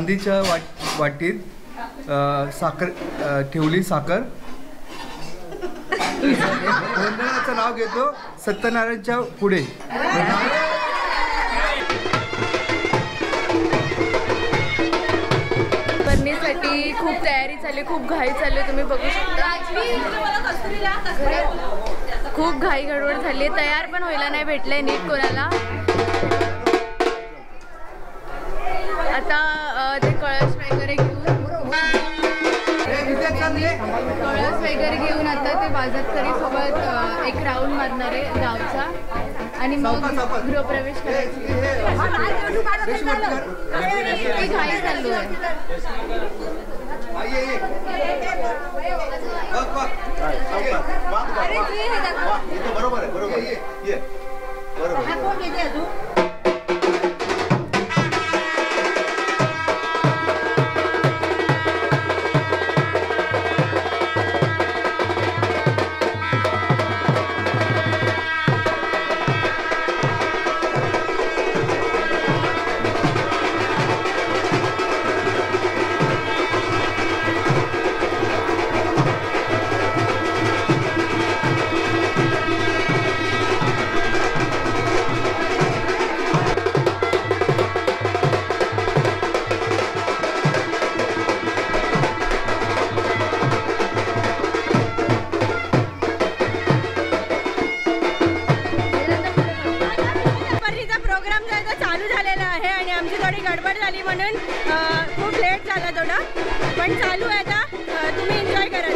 चांदीच्या वाटीत साखर ठेवली साखर. गोंधळाचं नाव घेतो सत्यनारायणच्या पुढे. भरणीसाठी खूप तयारी चालली, खूप घाई चालली, तुम्ही बघू शकता. खूप घाई गडबड झाली, तयार पण व्हायला नाही भेटलंय नीट कोणाला. आता ते कळस वगैरे घेऊन आता ते बाजारकरी सोबत एक राऊंड मारणार आहे गावचा आणि मग गृहप्रवेश करायची. घाई चालू आहे. बरोबर आहे, बरोबर आहे. गडबड झाली म्हणून खूप लेट झाला थोडा, पण चालू आहे आता. तुम्ही एन्जॉय करा.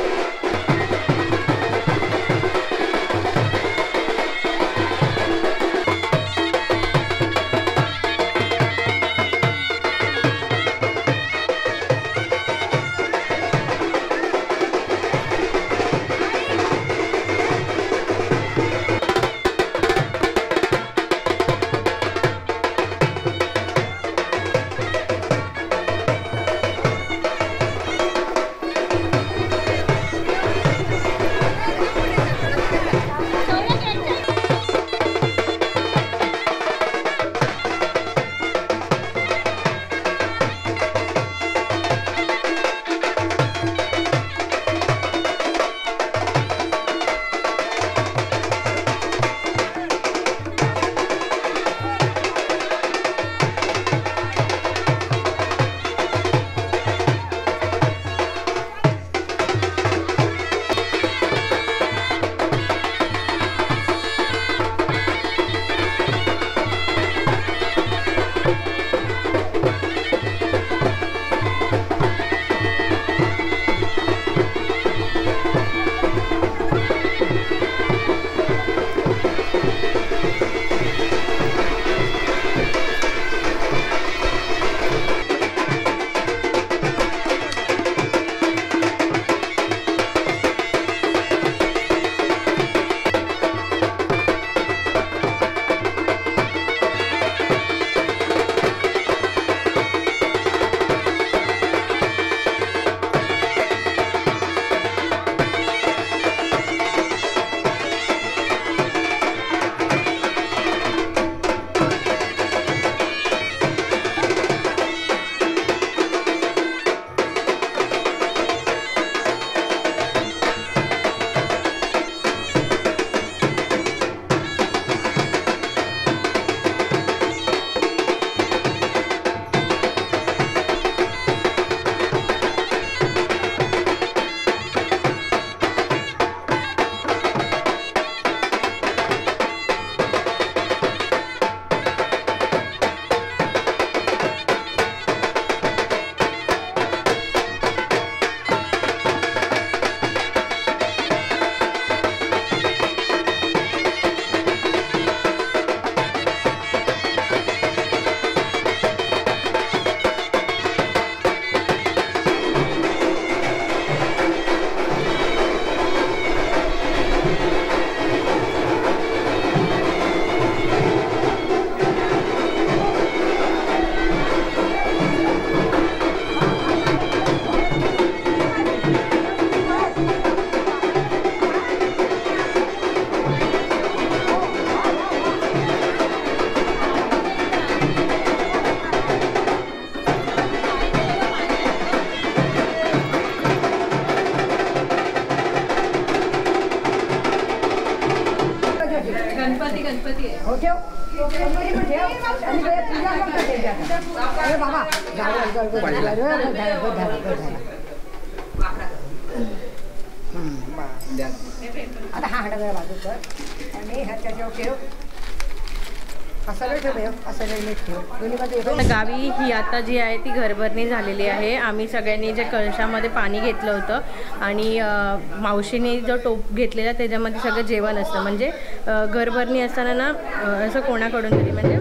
आता हा हंडा बाजू कर आणि ह्याच्यावर ठेव. गावी ही आता जी आहे ती घरभरणी झालेली आहे. आम्ही सगळ्यांनी जे कळशामध्ये पाणी घेतलं होतं आणि मावशीने जो टोप घेतलेला त्याच्यामध्ये सगळं जेवण असतं. म्हणजे घरभरणी असताना ना असं कोणाकडून तरी म्हणजे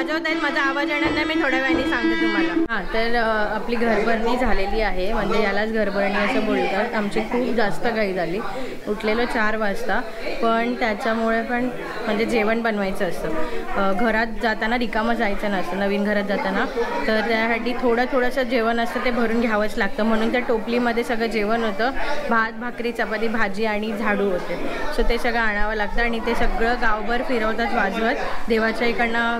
वाजवत आहेत, माझा आवाज येणार नाही, मी थोड्या वेळाने सांगते तुम्हाला. हां, तर आपली घरभरणी झालेली आहे. म्हणजे यालाच घरभरणी असं बोलतात. आमची खूप जास्त घाई झाली. उठलेलो 4 वाजता, पण त्याच्यामुळे पण म्हणजे जेवण बनवायचं असतं. घरात जाताना रिकामं जायचं नसतं, नवीन घरात जाताना. तर त्यासाठी थोडंसं जेवण असतं ते भरून घ्यावंच लागतं. म्हणून त्या टोपलीमध्ये सगळं जेवण होतं. भात, भाकरी, चपाती, भाजी आणि झाडू होते. सो ते सगळं आणावं लागतं आणि ते सगळं गावभर फिरवतात वाजवत. देवाच्या इकडनं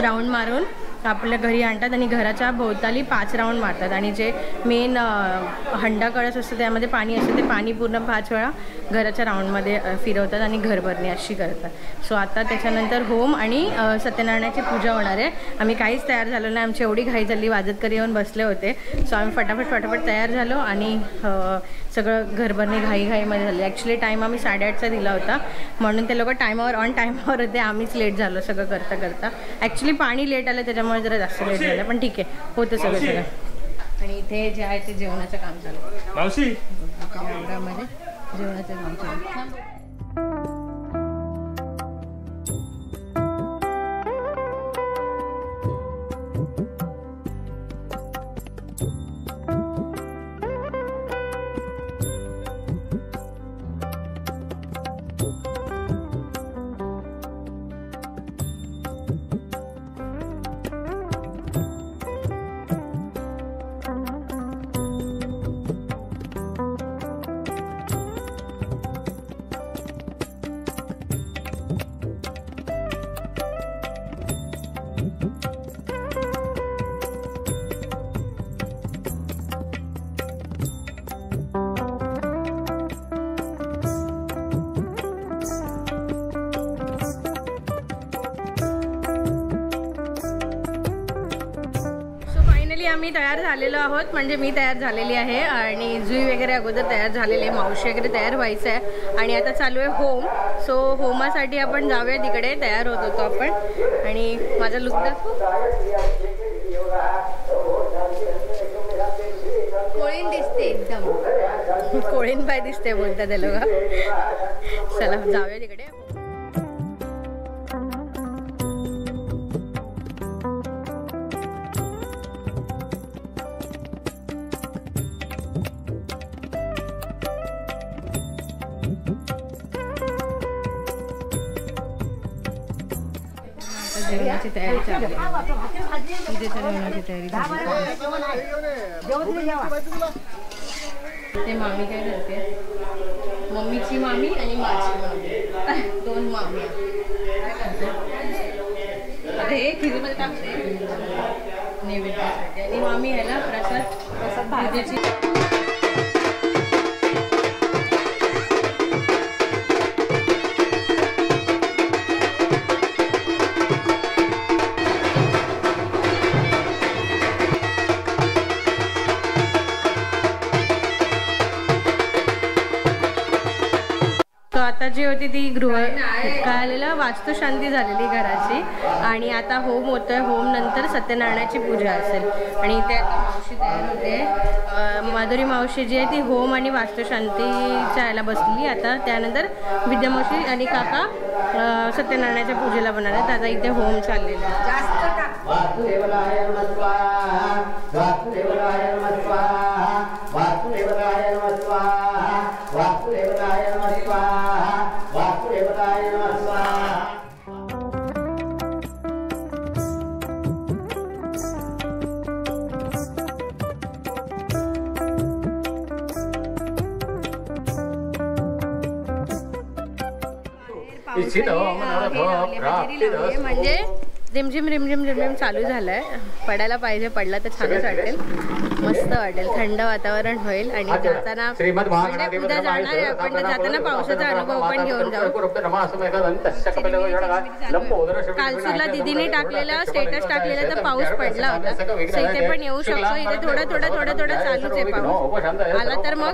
राऊंड मारून आपल्या घरी आणतात आणि घराच्या भोवताली 5 राऊंड मारतात. आणि जे मेन हंडा कळस असतं त्यामध्ये पाणी असतं, ते पाणी पूर्ण 5 वेळा घराच्या राऊंडमध्ये फिरवतात आणि घरभरणी अशी करतात. सो आता त्याच्यानंतर होम आणि सत्यनारायणाची पूजा होणार आहे. आम्ही काहीच तयार झालो नाही, आमची एवढी घाई झाली, वाजतकरी येऊन बसले होते. सो आम्ही फटाफट तयार झालो आणि सगळं घरभरणी घाईमध्ये झाली. ॲक्च्युली टाईम आम्ही 8:30चा दिला होता, म्हणून ते लोक ऑन टायमावर होते. आम्हीच लेट झालो सगळं करता. ॲक्च्युली पाणी लेट आलं त्याच्यामुळे जरा जास्त लेट झालं, पण ठीक आहे, होतं सगळं. आणि इथे जे आहे ते जेवणाचं काम चालू. मावशी मध्ये जेवणाचं काम चालू. आम्ही तयार झालेलो आहोत. म्हणजे मी तयार झालेली आहे आणि जुई वगैरे अगोदर तयार झालेली आहे. मावशी वगैरे तयार व्हायचं आहे आणि आता चालू आहे होम. सो होमासाठी आपण जाऊया तिकडे. तयार होत होतो आपण आणि माझा लुक कोळीन दिसते, एकदम कोळीन बाय दिसते बोलतात ते लोक. चला जाऊया तिकडे. जेवणाची तयारी चालू आहे. इथे जेवणाची तयारी झाली. ते मामी काय करते, मम्मीची मामी आणि माझी मामी, 2 मामी. आता हे खिरीमध्ये टाकते नैवेद्यासाठी आणि मामी ह्याला प्रसाद भाज्याची. आता जी होती ती काय वास्तुशांती झालेली घराची आणि आता होम होतोय. होम नंतर सत्यनारायणाची पूजा असेल आणि इथे आता मावशी तयार होते. माधुरी मावशी जी आहे ती होम आणि वास्तुशांतीच्या याला बसली. आता त्यानंतर विद्यामावशी आणि काका सत्यनारायणाच्या पूजेला बनणार आहेत. आता इथे होम चाललेला आहे. म्हणजे रिमझिम रिमझिम रिमझिम चालू झालंय. पडायला पाहिजे, पडला तर छानच वाटेल, मस्त वाटेल, थंड वातावरण होईल. आणि जाताना म्हणजे उद्या जाणार आहे आपण, तर जाताना पावसाचा अनुभव पण घेऊन जाऊ. कालसूरला दिदीने टाकलेला स्टेटस टाकलेला तर पाऊस पडला होता, सो इथे पण येऊ शकतो. इथे थोडं थोडं थोडं थोडं चालूच आहे पाऊस. आला तर मग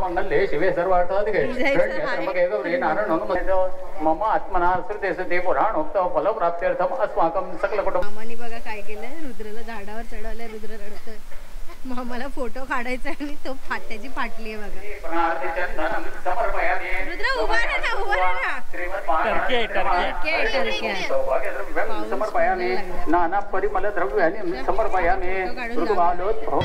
मामाने बघा काय केलंय, रुद्रला झाडावर चढवलंय. रुद्र रडतोय, मामाला फोटो काढायचा आणि तो फाट्याची फाटली आहे बघा. रुद्र उभा राहा ना, उभा राहा ना. नाना परिमल द्रव्याने समर्पयामी ऋतुकालोद्भव.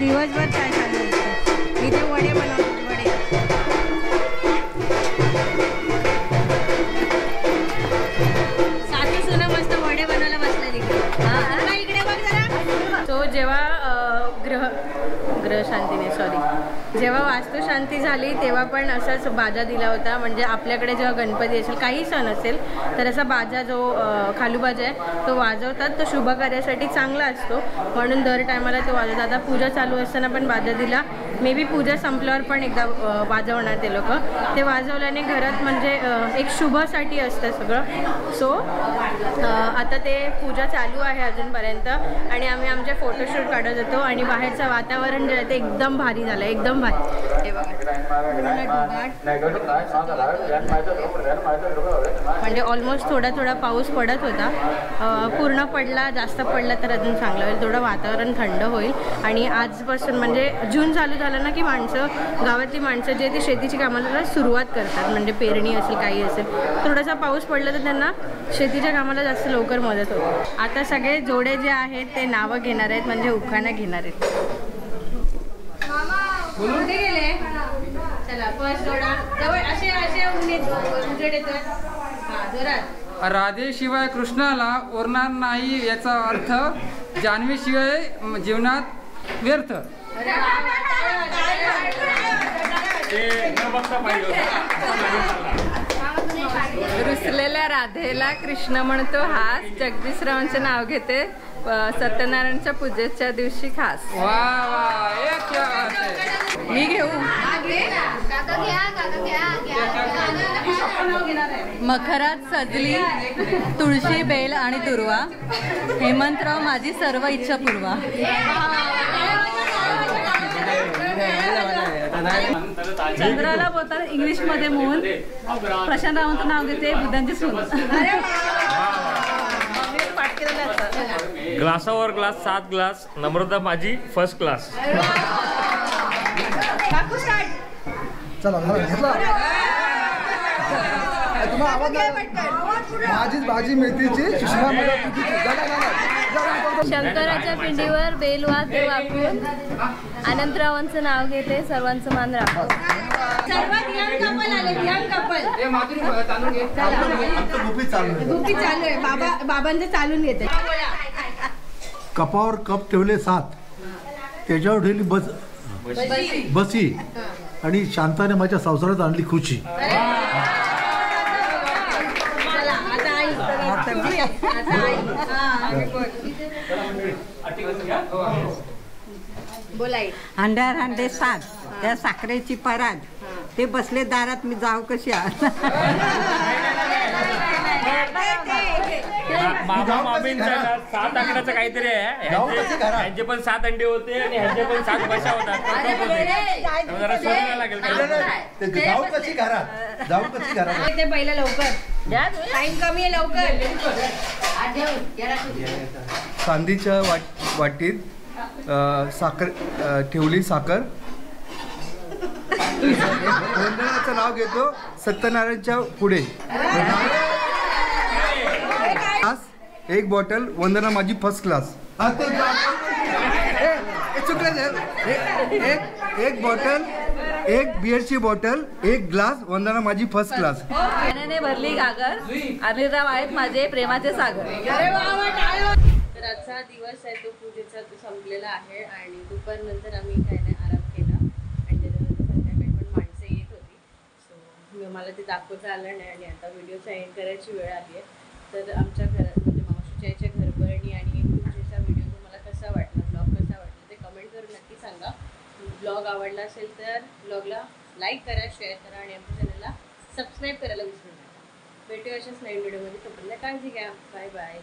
दिवसभर काय चालू असतं. इथे वडे बनवतात, वडे. सासू सुना मस्त वडे बनवायला बसलेली इकडे बघ जरा. तो जेव्हा ग्रहशांतीने जेव्हा वास्तुशांती झाली तेव्हा पण असाच बाजा दिला होता. म्हणजे आपल्याकडे जेव्हा गणपती असेल, काही सण असेल, तर असा बाजा जो खालूबाजा आहे तो वाजवतात. तो शुभ कार्यासाठी चांगला असतो म्हणून दर टायमाला तो वाजवतात. आता पूजा चालू असताना पण बाजा दिला. मे बी पूजा संपल्यावर पण एकदा वाजवणार ते लोक. ते वाजवल्याने घरात म्हणजे एक शुभसाठी असतं सगळं. सो आता ते पूजा चालू आहे अजूनपर्यंत आणि आम्ही आमचे फोटोशूट काढत होतो. आणि बाहेरचं वातावरण जे आहे ते एकदम भारी झालं, एकदम भारी. हे बघा म्हणजे ऑलमोस्ट थोडा थोडा पाऊस पडत होता. पूर्ण पडला, जास्त पडला तर अजून चांगलं होईल. थोडं वातावरण थंड होईल. आणि आजपासून म्हणजे जून चालू झालं ना की माणसं, गावातली माणसं जे ते शेतीची कामाला सुरुवात करतात. म्हणजे पेरणी असेल, काही असेल, थोडासा पाऊस पडला तर त्यांना शेतीच्या कामाला जास्त लवकर मदत होते. आता सगळे जोडे जे आहेत ते नावं घेणार आहेत, म्हणजे उखाणा घेणार आहेत. कुठे गेले? चला फर्स्ट जोडा जवळ. असे असे उजेड येतोय. जोरात. राधे शिवाय कृष्णाला उरणार नाही याचा अर्थ जान्हवी शिवाय जीवनात व्यर्थ. रुसलेल्या राधेला कृष्ण म्हणतो हास. जगदीशरावांचे नाव घेते सत्यनारायणच्या पूजेच्या दिवशी खास. वा वा, एक क्या बात है. मी घेऊ. मखरात सजली तुळशी, बेल आणि दुर्वा. हेमंतराव माझी सर्व इच्छा पूर्वा. चंद्राला बोलतात इंग्लिशमध्ये मोहन. प्रशांत रावांचं नाव घेते बुद्धांची सून. ग्लासावर ग्लास 7 ग्लास. नम्रता माझी फर्स्ट क्लास. चला घेतला. माझीच भाजी मेथीची, सुषमा मला शंकराच्या पिंडीवर बेलवात वापरून अनंतरावांचं नाव घेते सर्वांचं मान राखो. सर्वात यंग कपल आले, यंग कपल. गुपी चालू आहे. बाबांचं चालून घेते. कपावर कप ठेवले 7, त्याच्यावर ठेवली बसी आणि शांताने माझ्या संसारात आणली खुशी. अंड्या रांडे 7, त्या साखरेची पराड. ते बसले दारात, मी जाऊ कशी आत. मामा मामींचा 7 आकड्याचं काहीतरी आहे. ह्यांचे पण 7 अंडे होते आणि ह्यांचे पण 7 बशा होतात. जरा शोधायला लागेल. जाऊ कशी घरात, जाऊ कशी घरात. ते पहिलं लवकर, टाइम कमी आहे, लवकर. चांदीच्या वाटीत साखर ठेवली साखर. वंदनाचं नाव घेतो सत्यनारायणच्या पुढे. एक बॉटल वंदना माझी फर्स्ट क्लास. एक बॉटल, एक बिअरची बॉटल, एक ग्लास वंदना माझी फर्स्ट क्लास. पाण्याने भरली गागर, अनिलराव आहेत माझे प्रेमाचे सागर. तर आजचा दिवस आहे तो पूजेचा तो संपलेला आहे आणि दुपारनंतर आम्ही काय नाही आराम केला आणि त्याच्यानंतर संध्याकाळी पण माणसं येत होती. सो मला ते दाखवता आलं नाही आणि आता व्हिडिओचा एंड करायची वेळ आली आहे. तर आमच्या घरात म्हणजे मावशीच्या घरभरणी आणि पूजेचा व्हिडिओ तुम्हाला कसा वाटला, ब्लॉग कसा वाटला ते कमेंट करून नक्की सांगा. ब्लॉग आवडला असेल तर ब्लॉगला लाईक करा, शेअर करा आणि आमच्या चॅनलला सबस्क्राईब करायला विसरू नका. भेटूया अशाच नवीन व्हिडिओमध्ये. तोपर्यंत काळजी घ्या. Bye bye.